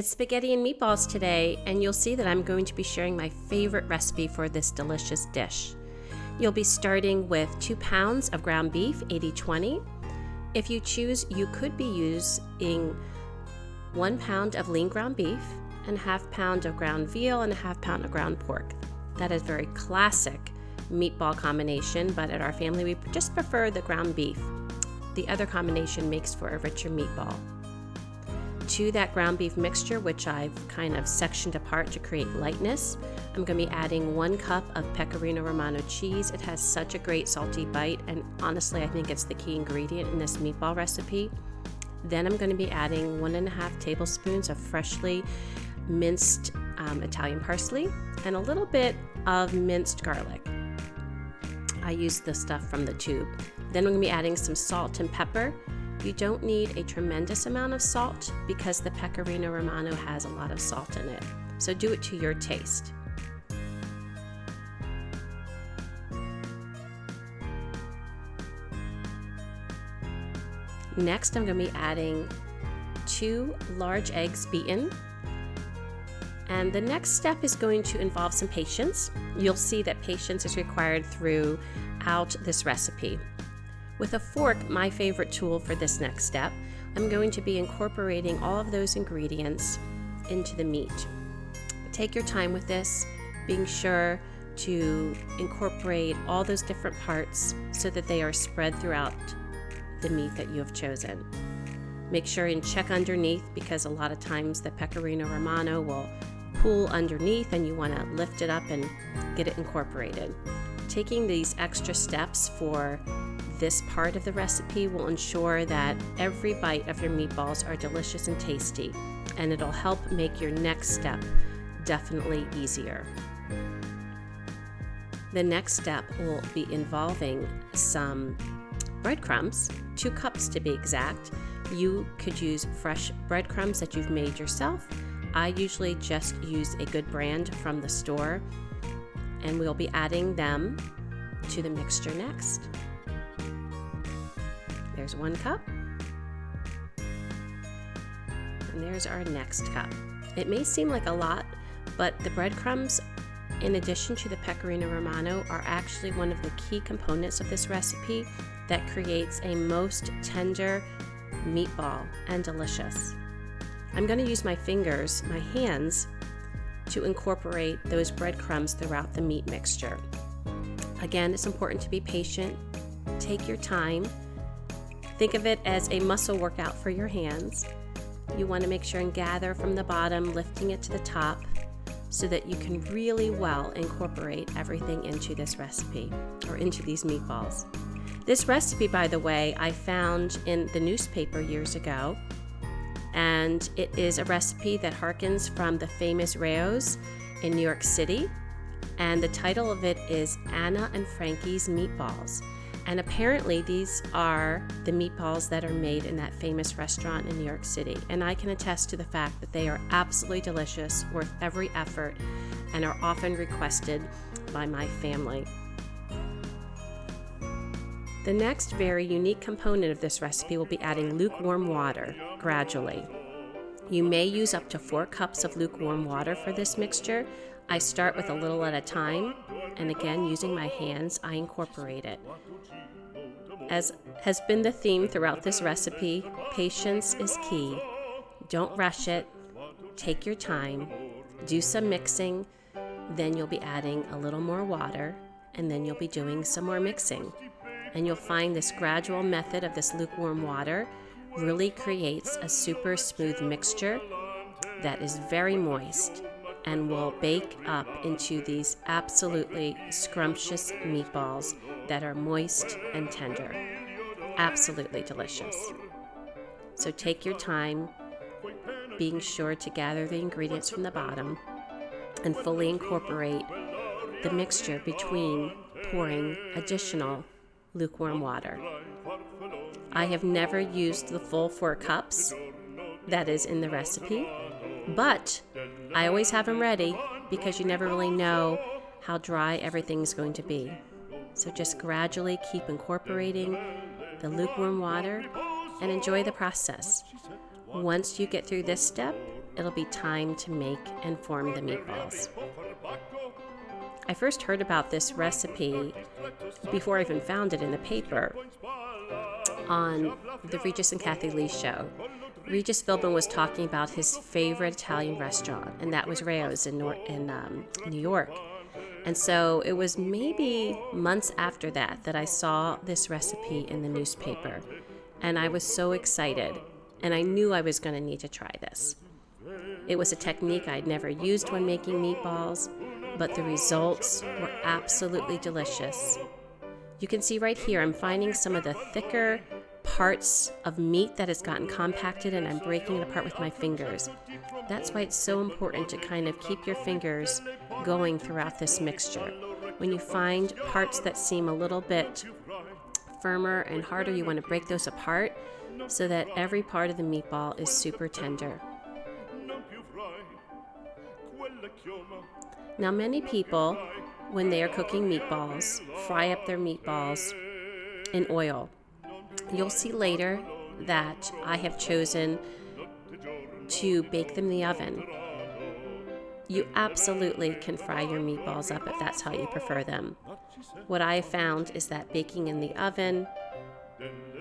It's spaghetti and meatballs today, and you'll see that I'm going to be sharing my favorite recipe for this delicious dish. You'll be starting with 2 pounds of ground beef, 80-20. If you choose, you could be using 1 pound of lean ground beef and a half pound of ground veal and a half pound of ground pork. That is very classic meatball combination, but at our family we just prefer the ground beef. The other combination makes for a richer meatball. To that ground beef mixture, which I've kind of sectioned apart to create lightness, I'm going to be adding 1 cup of Pecorino Romano cheese. It has such a great salty bite, and honestly I think it's the key ingredient in this meatball recipe. Then I'm going to be adding 1.5 tablespoons of freshly minced Italian parsley and a little bit of minced garlic. I use the stuff from the tube. Then I'm going to be adding some salt and pepper. You don't need a tremendous amount of salt because the Pecorino Romano has a lot of salt in it. So do it to your taste. Next, I'm going to be adding 2 large eggs beaten. And the next step is going to involve some patience. You'll see that patience is required throughout this recipe. With a fork, my favorite tool for this next step, I'm going to be incorporating all of those ingredients into the meat. Take your time with this, being sure to incorporate all those different parts so that they are spread throughout the meat that you have chosen. Make sure and check underneath, because a lot of times the Pecorino Romano will pool underneath and you want to lift it up and get it incorporated. Taking these extra steps for this part of the recipe will ensure that every bite of your meatballs are delicious and tasty, and it'll help make your next step definitely easier. The next step will be involving some breadcrumbs, 2 cups to be exact. You could use fresh breadcrumbs that you've made yourself. I usually just use a good brand from the store, and we'll be adding them to the mixture next. There's 1 cup, and there's our next cup. It may seem like a lot, but the breadcrumbs, in addition to the Pecorino Romano, are actually one of the key components of this recipe that creates a most tender meatball and delicious. I'm going to use my fingers, my hands, to incorporate those breadcrumbs throughout the meat mixture. Again, it's important to be patient. Take your time. Think of it as a muscle workout for your hands. You want to make sure and gather from the bottom, lifting it to the top, so that you can really well incorporate everything into this recipe, or into these meatballs. This recipe, by the way, I found in the newspaper years ago, and it is a recipe that harkens from the famous Rao's in New York City, and the title of it is Anna and Frankie's Meatballs. And apparently these are the meatballs that are made in that famous restaurant in New York City. And I can attest to the fact that they are absolutely delicious, worth every effort, and are often requested by my family. The next very unique component of this recipe will be adding lukewarm water gradually. You may use up to 4 cups of lukewarm water for this mixture. I start with a little at a time, and again, using my hands, I incorporate it. As has been the theme throughout this recipe, patience is key. Don't rush it. Take your time. Do some mixing. Then you'll be adding a little more water, and then you'll be doing some more mixing. And you'll find this gradual method of this lukewarm water really creates a super smooth mixture that is very moist and will bake up into these absolutely scrumptious meatballs that are moist and tender. Absolutely delicious. So take your time, being sure to gather the ingredients from the bottom and fully incorporate the mixture between pouring additional lukewarm water. I have never used the full 4 cups that is in the recipe, but I always have them ready because you never really know how dry everything's going to be. So just gradually keep incorporating the lukewarm water and enjoy the process. Once you get through this step, it'll be time to make and form the meatballs. I first heard about this recipe before I even found it in the paper on the Regis and Kathy Lee show. Regis Philbin was talking about his favorite Italian restaurant, and that was Rao's in New York. And so it was maybe months after that I saw this recipe in the newspaper. And I was so excited, and I knew I was going to need to try this. It was a technique I'd never used when making meatballs, but the results were absolutely delicious. You can see right here, I'm finding some of the thicker parts of meat that has gotten compacted, and I'm breaking it apart with my fingers. That's why it's so important to kind of keep your fingers going throughout this mixture. When you find parts that seem a little bit firmer and harder, you want to break those apart so that every part of the meatball is super tender. Now, many people, when they are cooking meatballs, fry up their meatballs in oil. You'll see later that I have chosen to bake them in the oven. You absolutely can fry your meatballs up if that's how you prefer them. What I have found is that baking in the oven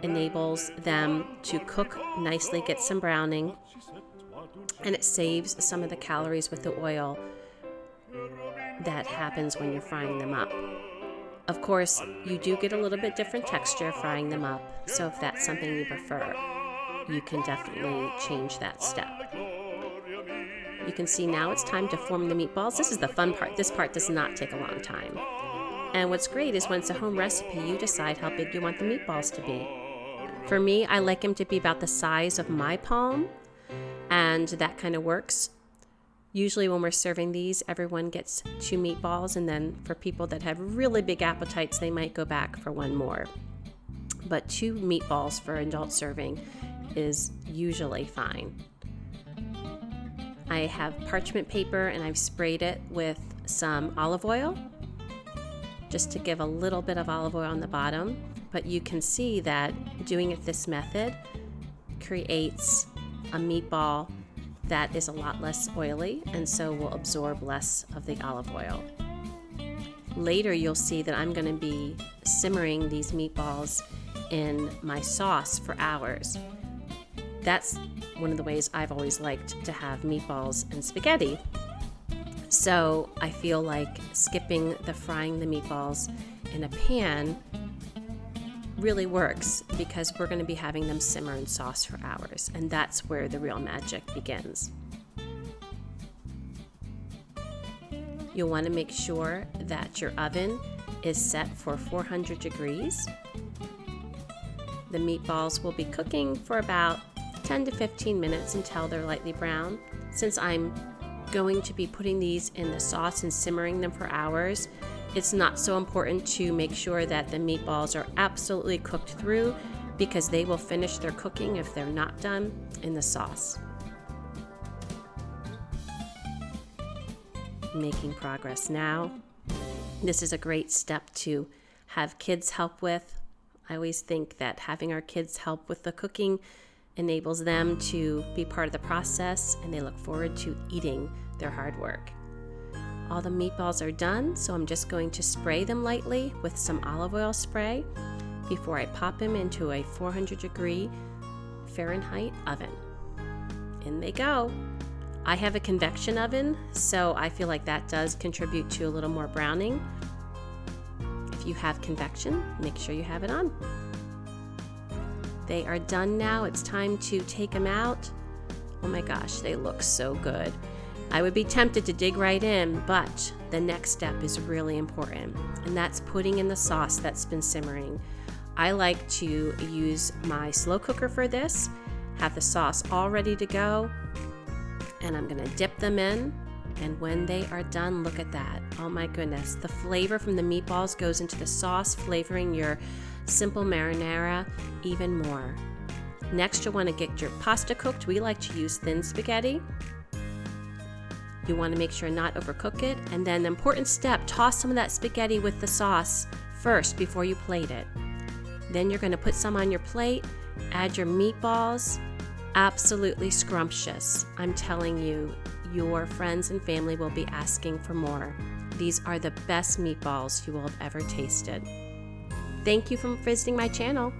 enables them to cook nicely, get some browning, and it saves some of the calories with the oil that happens when you're frying them up. Of course, you do get a little bit different texture frying them up, so if that's something you prefer, you can definitely change that step. You can see now it's time to form the meatballs. This is the fun part. This part does not take a long time. And what's great is when it's a home recipe, you decide how big you want the meatballs to be. For me, I like them to be about the size of my palm, and that kind of works. Usually when we're serving these, everyone gets 2 meatballs, and then for people that have really big appetites, they might go back for one more. But 2 meatballs for adult serving is usually fine. I have parchment paper, and I've sprayed it with some olive oil, just to give a little bit of olive oil on the bottom. But you can see that doing it this method creates a meatball that is a lot less oily, and so will absorb less of the olive oil. Later, you'll see that I'm going to be simmering these meatballs in my sauce for hours. That's one of the ways I've always liked to have meatballs and spaghetti. So I feel like skipping the frying the meatballs in a pan really works, because we're going to be having them simmer in sauce for hours, and that's where the real magic begins. You'll want to make sure that your oven is set for 400 degrees. The meatballs will be cooking for about 10 to 15 minutes until they're lightly brown. Since I'm going to be putting these in the sauce and simmering them for hours, it's not so important to make sure that the meatballs are absolutely cooked through, because they will finish their cooking if they're not done in the sauce. Making progress now. This is a great step to have kids help with. I always think that having our kids help with the cooking enables them to be part of the process, and they look forward to eating their hard work. All the meatballs are done, so I'm just going to spray them lightly with some olive oil spray before I pop them into a 400-degree Fahrenheit oven. In they go. I have a convection oven, so I feel like that does contribute to a little more browning. If you have convection, make sure you have it on. They are done now. It's time to take them out. Oh my gosh, they look so good. I would be tempted to dig right in, but the next step is really important, and that's putting in the sauce that's been simmering. I like to use my slow cooker for this, have the sauce all ready to go, and I'm going to dip them in, and when they are done, look at that. Oh my goodness, the flavor from the meatballs goes into the sauce, flavoring your simple marinara even more. Next, you'll want to get your pasta cooked. We like to use thin spaghetti. You want to make sure not overcook it. And then the important step, toss some of that spaghetti with the sauce first before you plate it. Then you're going to put some on your plate, add your meatballs, Absolutely scrumptious. I'm telling you, your friends and family will be asking for more. These are the best meatballs you will have ever tasted. Thank you for visiting my channel.